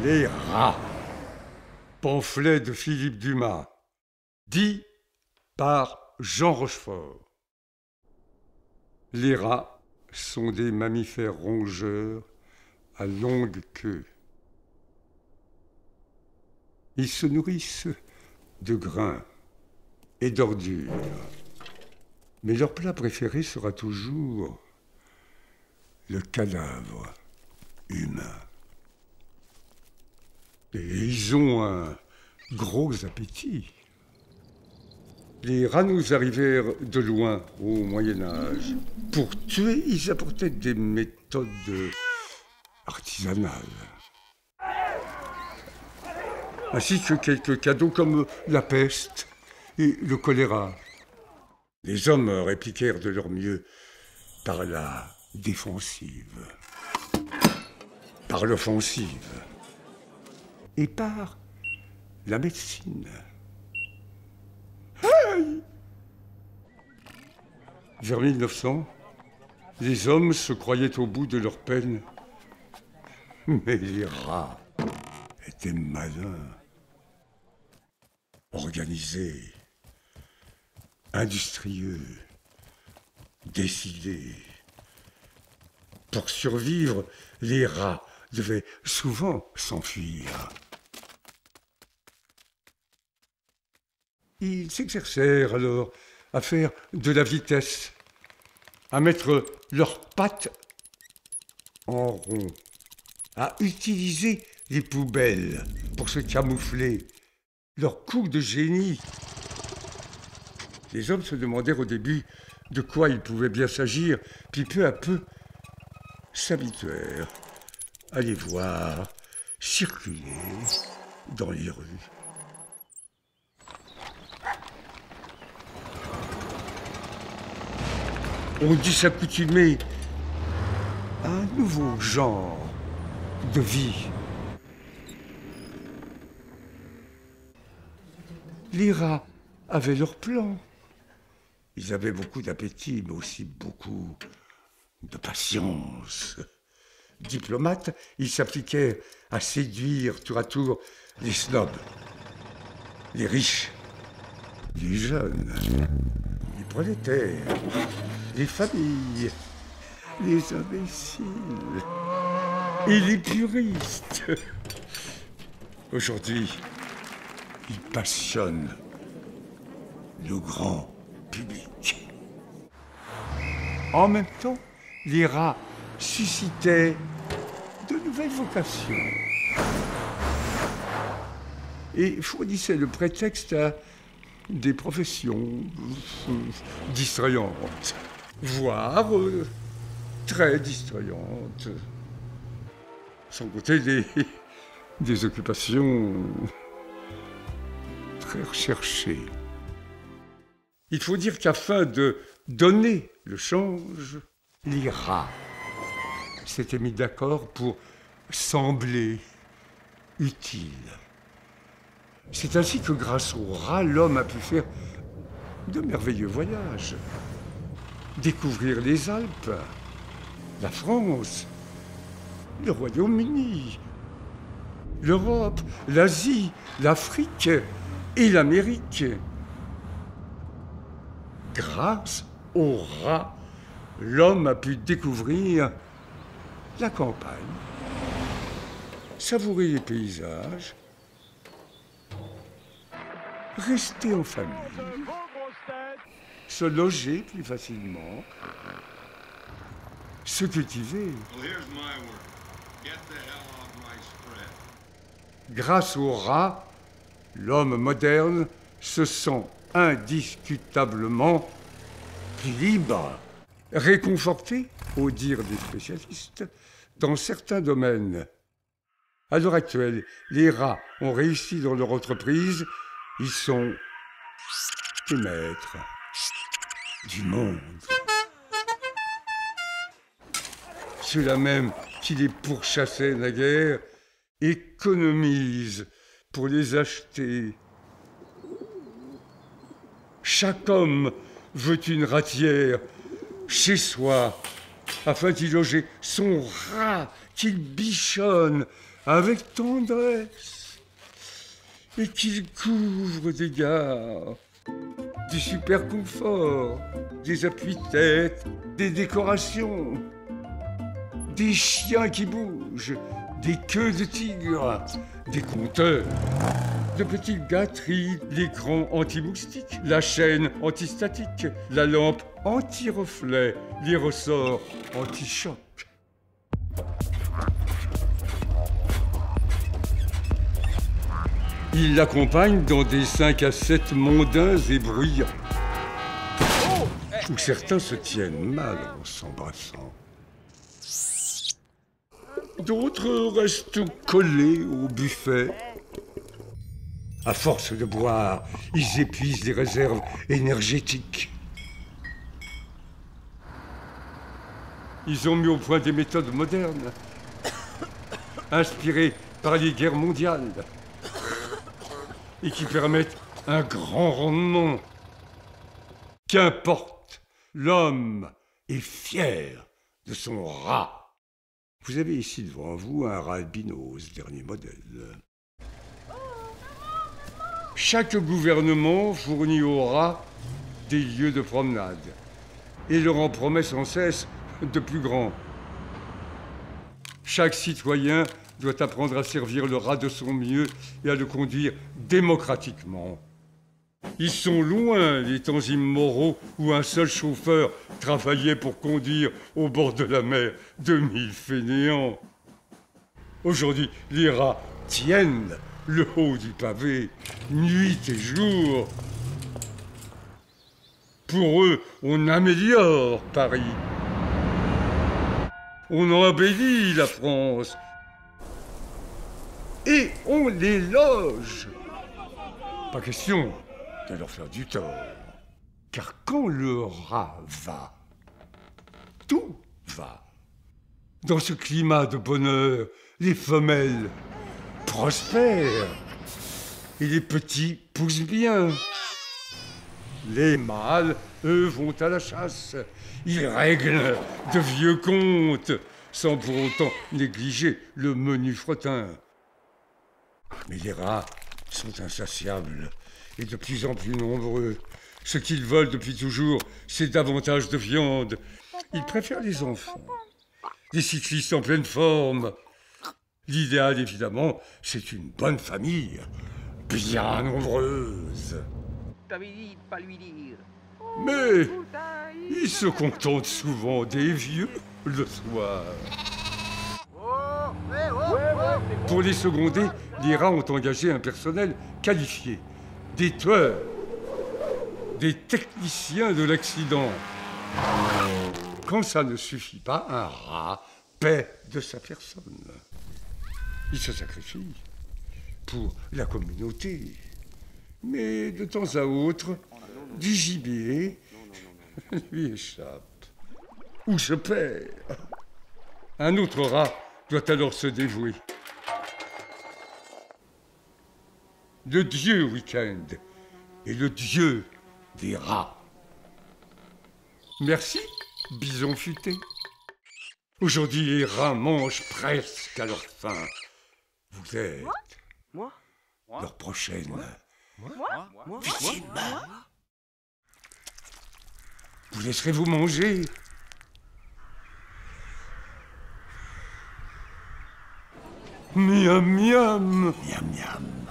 Les rats. Pamphlet de Philippe Dumas. Dit par Jean Rochefort. Les rats sont des mammifères rongeurs à longue queue. Ils se nourrissent de grains et d'ordures. Mais leur plat préféré sera toujours le cadavre humain. Et ils ont un gros appétit. Les rats nous arrivèrent de loin au Moyen-Âge. Pour tuer, ils apportaient des méthodes artisanales. Ainsi que quelques cadeaux comme la peste et le choléra. Les hommes répliquèrent de leur mieux par la défensive, par l'offensive et par la médecine. Aïe! Vers 1900, les hommes se croyaient au bout de leur peine, mais les rats étaient malins, organisés, industrieux, décidés. Pour survivre, les rats devaient souvent s'enfuir. Ils s'exercèrent alors à faire de la vitesse, à mettre leurs pattes en rond, à utiliser les poubelles pour se camoufler, leur coup de génie. Les hommes se demandèrent au début de quoi il pouvait bien s'agir, puis peu à peu s'habituèrent à les voir circuler dans les rues. On dut s'accoutumer à un nouveau genre de vie. Les rats avaient leur plan. Ils avaient beaucoup d'appétit, mais aussi beaucoup de patience. Diplomates, ils s'appliquaient à séduire tour à tour les snobs, les riches, les jeunes, les prolétaires, les familles, les imbéciles et les puristes. Aujourd'hui, ils passionnent le grand public. En même temps, les rats suscitaient de nouvelles vocations et fournissaient le prétexte à des professions distrayantes, voire très distrayantes, sans compter des occupations très recherchées. Il faut dire qu'afin de donner le change, les rats s'étaient mis d'accord pour sembler utiles. C'est ainsi que grâce aux rats, l'homme a pu faire de merveilleux voyages. Découvrir les Alpes, la France, le Royaume-Uni, l'Europe, l'Asie, l'Afrique et l'Amérique. Grâce aux rats, l'homme a pu découvrir la campagne, savourer les paysages, rester en famille, se loger plus facilement, se cultiver. Grâce aux rats, l'homme moderne se sent indiscutablement libre, réconforté, au dire des spécialistes, dans certains domaines. À l'heure actuelle, les rats ont réussi dans leur entreprise. Ils sont les maîtres du monde. Ceux-là même qui les pourchassaient naguère économisent pour les acheter. Chaque homme veut une ratière chez soi afin d'y loger son rat qu'il bichonne avec tendresse et qu'il couvre des gares, du super confort, des appuis-têtes, des décorations, des chiens qui bougent, des queues de tigre, des compteurs, de petites gâteries, l'écran anti-moustique, la chaîne anti-statique, la lampe anti-reflet, les ressorts anti-choc. Il l'accompagne dans des 5 à 7 mondains et bruyants, où certains se tiennent mal en s'embrassant. D'autres restent collés au buffet. À force de boire, ils épuisent les réserves énergétiques. Ils ont mis au point des méthodes modernes, inspirées par les guerres mondiales, et qui permettent un grand rendement. Qu'importe, l'homme est fier de son rat. Vous avez ici devant vous un rat albinos, dernier modèle. Chaque gouvernement fournit aux rats des lieux de promenade et leur en promet sans cesse de plus grands. Chaque citoyen doit apprendre à servir le rat de son mieux et à le conduire démocratiquement. Ils sont loin les temps immoraux où un seul chauffeur travaillait pour conduire au bord de la mer 2000 fainéants. Aujourd'hui, les rats tiennent le haut du pavé, nuit et jour. Pour eux, on améliore Paris. On embellit la France. Et on les loge. Pas question de leur faire du tort. Car quand le rat va, tout va. Dans ce climat de bonheur, les femelles prospèrent et les petits poussent bien. Les mâles, eux, vont à la chasse. Ils règlent de vieux comptes, sans pour autant négliger le menu fretin. Mais les rats sont insatiables et de plus en plus nombreux. Ce qu'ils veulent depuis toujours, c'est davantage de viande. Ils préfèrent les enfants, des cyclistes en pleine forme. L'idéal, évidemment, c'est une bonne famille, bien nombreuse. T'avais dit de pas lui dire. Mais ils se contentent souvent des vieux le soir. Pour les seconder, les rats ont engagé un personnel qualifié, des tueurs, des techniciens de l'accident. Quand ça ne suffit pas, un rat paie de sa personne. Il se sacrifie pour la communauté. Mais de temps à autre, du gibier lui échappe ou se perd. Un autre rat doit alors se dévouer. Le dieu week-end est le dieu des rats. Merci, bison futé. Aujourd'hui, les rats mangent presque à leur faim. Vous êtes Moi leur prochaine Moi victime. Vous laisserez-vous manger? Miam miam. Miam miam.